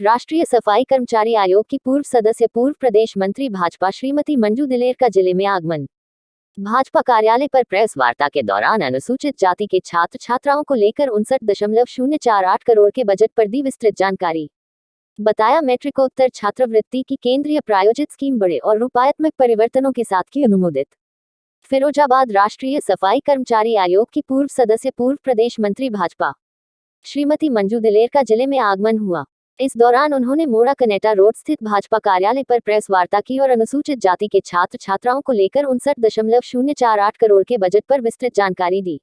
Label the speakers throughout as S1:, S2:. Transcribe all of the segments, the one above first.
S1: राष्ट्रीय सफाई कर्मचारी आयोग की पूर्व सदस्य पूर्व प्रदेश मंत्री भाजपा श्रीमती मंजू दिलेर का जिले में आगमन। भाजपा कार्यालय पर प्रेस वार्ता के दौरान अनुसूचित जाति के छात्र छात्राओं को लेकर 59.048 करोड़ के बजट पर दी विस्तृत जानकारी। बताया मैट्रिकोत्तर छात्रवृत्ति की केंद्रीय प्रायोजित स्कीम बड़े और रूपात्मक परिवर्तनों के साथ की अनुमोदित। फिरोजाबाद राष्ट्रीय सफाई कर्मचारी आयोग की पूर्व सदस्य पूर्व प्रदेश मंत्री भाजपा श्रीमती मंजू दिलेर का जिले में आगमन हुआ। इस दौरान उन्होंने मोड़ा कनेटा रोड स्थित भाजपा कार्यालय पर प्रेस वार्ता की और अनुसूचित जाति के छात्र छात्राओं को लेकर 59.048 करोड़ के बजट पर विस्तृत जानकारी दी।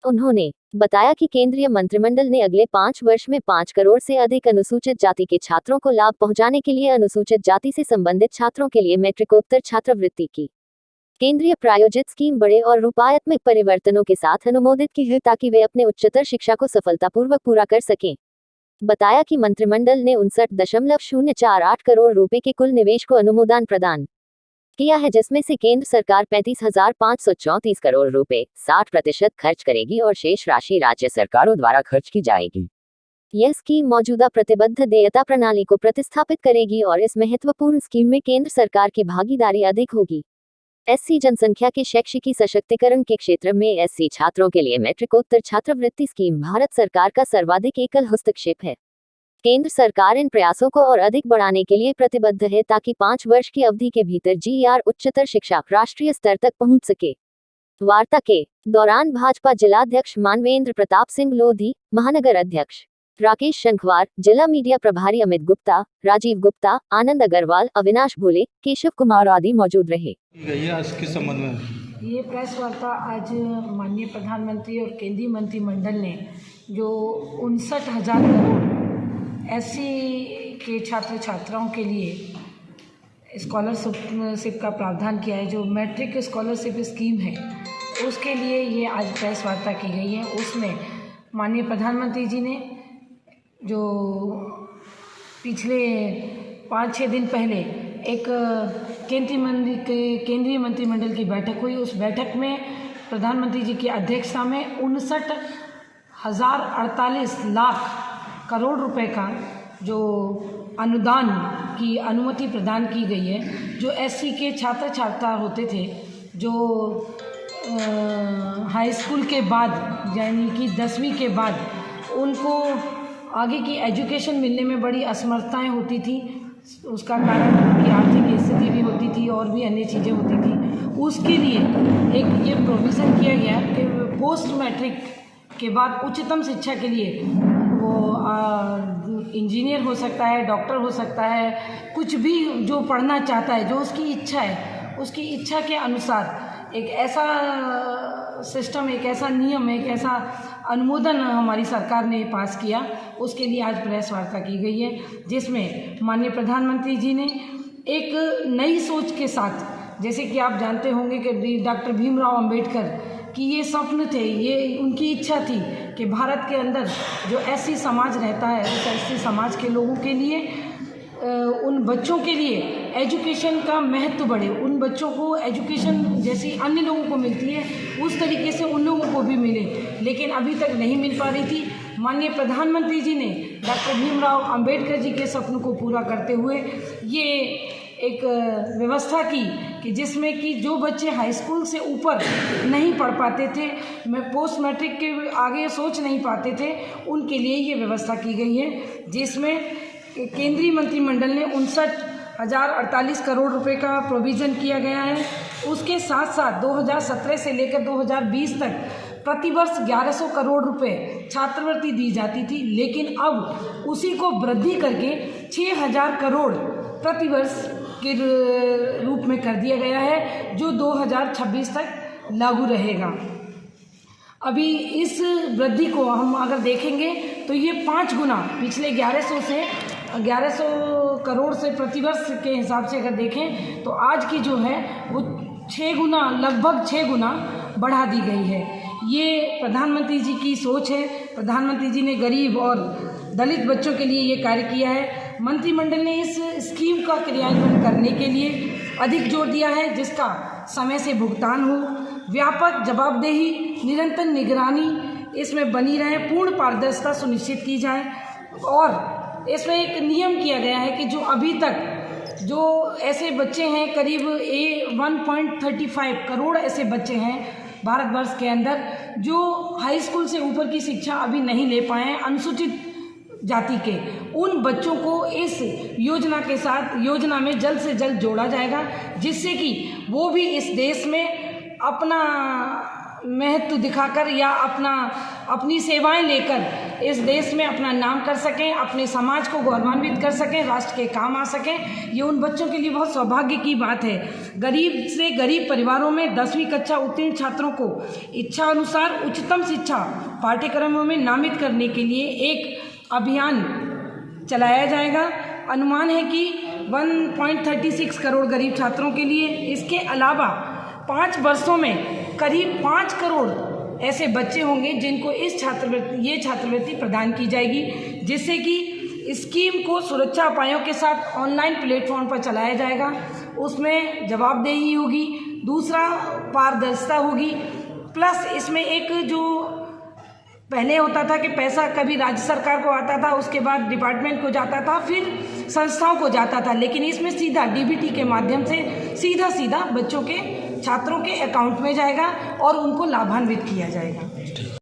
S1: उन्होंने बताया कि केंद्रीय मंत्रिमंडल ने अगले 5 वर्ष में 5 करोड़ से अधिक अनुसूचित जाति के छात्रों को लाभ पहुंचाने के लिए अनुसूचित जाति से संबंधित छात्रों के लिए मैट्रिकोत्तर छात्रवृत्ति की केंद्रीय प्रायोजित स्कीम बड़े और रूपात्मक परिवर्तनों के साथ अनुमोदित की है ताकि वे अपने उच्चतर शिक्षा को सफलतापूर्वक पूरा कर सकें। बताया कि मंत्रिमंडल ने 59.048 करोड़ रुपए के कुल निवेश को अनुमोदन प्रदान किया है, जिसमें से केंद्र सरकार 35,534 करोड़ रुपए 60% खर्च करेगी और शेष राशि राज्य सरकारों द्वारा खर्च की जाएगी। यह स्कीम मौजूदा प्रतिबद्ध देयता प्रणाली को प्रतिस्थापित करेगी और इस महत्वपूर्ण स्कीम में केंद्र सरकार की भागीदारी अधिक होगी। एससी जनसंख्या के शैक्षिकी सशक्तिकरण के क्षेत्र में एससी छात्रों के लिए मैट्रिकोत्तर छात्रवृत्ति स्कीम भारत सरकार का सर्वाधिक एकल हस्तक्षेप है। केंद्र सरकार इन प्रयासों को और अधिक बढ़ाने के लिए प्रतिबद्ध है ताकि 5 वर्ष की अवधि के भीतर जीआर उच्चतर शिक्षा राष्ट्रीय स्तर तक पहुंच सके। वार्ता के दौरान भाजपा जिलाध्यक्ष मानवेंद्र प्रताप सिंह लोधी, महानगर अध्यक्ष राकेश शंखवार, जिला मीडिया प्रभारी अमित गुप्ता, राजीव गुप्ता, आनंद अग्रवाल, अविनाश भोले, केशव कुमार आदि मौजूद रहे।
S2: किस संबंध में
S3: ये प्रेस वार्ता आज माननीय प्रधानमंत्री और केंद्रीय मंत्रिमंडल ने जो 59,000 करोड़ एससी के छात्र छात्राओं के लिए स्कॉलरशिप का प्रावधान किया है, जो मैट्रिक स्कॉलरशिप स्कीम है, उसके लिए ये आज प्रेस वार्ता की गई है। उसमें माननीय प्रधानमंत्री जी ने जो पिछले 5-6 दिन पहले एक केंद्रीय मंत्रिमंडल की बैठक हुई, उस बैठक में प्रधानमंत्री जी की अध्यक्षता में 59,048 लाख करोड़ रुपए का जो अनुदान की अनुमति प्रदान की गई है। जो एससी के छात्र छात्रा होते थे, जो हाई स्कूल के बाद यानी कि 10वीं के बाद उनको आगे की एजुकेशन मिलने में बड़ी असमर्थताएं होती थी, उसका कारण उनकी आर्थिक स्थिति भी होती थी और भी अन्य चीज़ें होती थी। उसके लिए एक ये प्रोविज़न किया गया कि पोस्ट मैट्रिक के बाद उच्चतम शिक्षा के लिए वो इंजीनियर हो सकता है, डॉक्टर हो सकता है, कुछ भी जो पढ़ना चाहता है, जो उसकी इच्छा है, उसकी इच्छा के अनुसार एक ऐसा सिस्टम, एक ऐसा नियम, एक ऐसा अनुमोदन हमारी सरकार ने पास किया। उसके लिए आज प्रेस वार्ता की गई है, जिसमें माननीय प्रधानमंत्री जी ने एक नई सोच के साथ, जैसे कि आप जानते होंगे कि डॉक्टर भीमराव अंबेडकर की ये स्वप्न थे, ये उनकी इच्छा थी कि भारत के अंदर जो एससी समाज रहता है, उस एससी समाज के लोगों के लिए, उन बच्चों के लिए एजुकेशन का महत्व बढ़े, उन बच्चों को एजुकेशन जैसी अन्य लोगों को मिलती है उस तरीके से उन लोगों को भी मिले, लेकिन अभी तक नहीं मिल पा रही थी। माननीय प्रधानमंत्री जी ने डॉक्टर भीमराव अंबेडकर जी के सपनों को पूरा करते हुए ये एक व्यवस्था की कि जिसमें कि जो बच्चे हाई स्कूल से ऊपर नहीं पढ़ पाते थे, पोस्ट मैट्रिक के आगे सोच नहीं पाते थे, उनके लिए ये व्यवस्था की गई है, जिसमें केंद्रीय मंत्रिमंडल ने 59,048 करोड़ रुपए का प्रोविज़न किया गया है। उसके साथ साथ 2017 से लेकर 2020 तक प्रतिवर्ष 1100 करोड़ रुपए छात्रवृत्ति दी जाती थी, लेकिन अब उसी को वृद्धि करके 6,000 करोड़ प्रतिवर्ष के रूप में कर दिया गया है, जो 2026 तक लागू रहेगा। अभी इस वृद्धि को हम अगर देखेंगे तो ये 5 गुना पिछले 1100 करोड़ से प्रतिवर्ष के हिसाब से अगर देखें तो आज की जो है वो 6 गुना, लगभग 6 गुना बढ़ा दी गई है। ये प्रधानमंत्री जी की सोच है। प्रधानमंत्री जी ने गरीब और दलित बच्चों के लिए ये कार्य किया है। मंत्रिमंडल ने इस स्कीम का क्रियान्वयन करने के लिए अधिक जोर दिया है, जिसका समय से भुगतान हो, व्यापक जवाबदेही, निरंतर निगरानी इसमें बनी रहे, पूर्ण पारदर्शिता सुनिश्चित की जाए और इसमें एक नियम किया गया है कि जो अभी तक जो ऐसे बच्चे हैं, करीब 1.35 करोड़ ऐसे बच्चे हैं भारतवर्ष के अंदर जो हाई स्कूल से ऊपर की शिक्षा अभी नहीं ले पाए हैं, अनुसूचित जाति के, उन बच्चों को इस योजना में जल्द से जल्द जोड़ा जाएगा, जिससे कि वो भी इस देश में अपना महत्व दिखाकर या अपनी सेवाएं लेकर इस देश में अपना नाम कर सकें, अपने समाज को गौरवान्वित कर सकें, राष्ट्र के काम आ सकें। ये उन बच्चों के लिए बहुत सौभाग्य की बात है। गरीब से गरीब परिवारों में 10वीं कक्षा उत्तीर्ण छात्रों को इच्छा अनुसार उच्चतम शिक्षा पाठ्यक्रमों में नामित करने के लिए एक अभियान चलाया जाएगा। अनुमान है कि 1.36 करोड़ गरीब छात्रों के लिए। इसके अलावा 5 वर्षों में करीब 5 करोड़ ऐसे बच्चे होंगे जिनको ये छात्रवृत्ति प्रदान की जाएगी, जिससे कि स्कीम को सुरक्षा उपायों के साथ ऑनलाइन प्लेटफॉर्म पर चलाया जाएगा। उसमें जवाबदेही होगी, दूसरा पारदर्शिता होगी, प्लस इसमें एक जो पहले होता था कि पैसा कभी राज्य सरकार को आता था, उसके बाद डिपार्टमेंट को जाता था, फिर संस्थाओं को जाता था, लेकिन इसमें सीधा डीबीटी के माध्यम से सीधा बच्चों के, छात्रों के अकाउंट में जाएगा और उनको लाभान्वित किया जाएगा।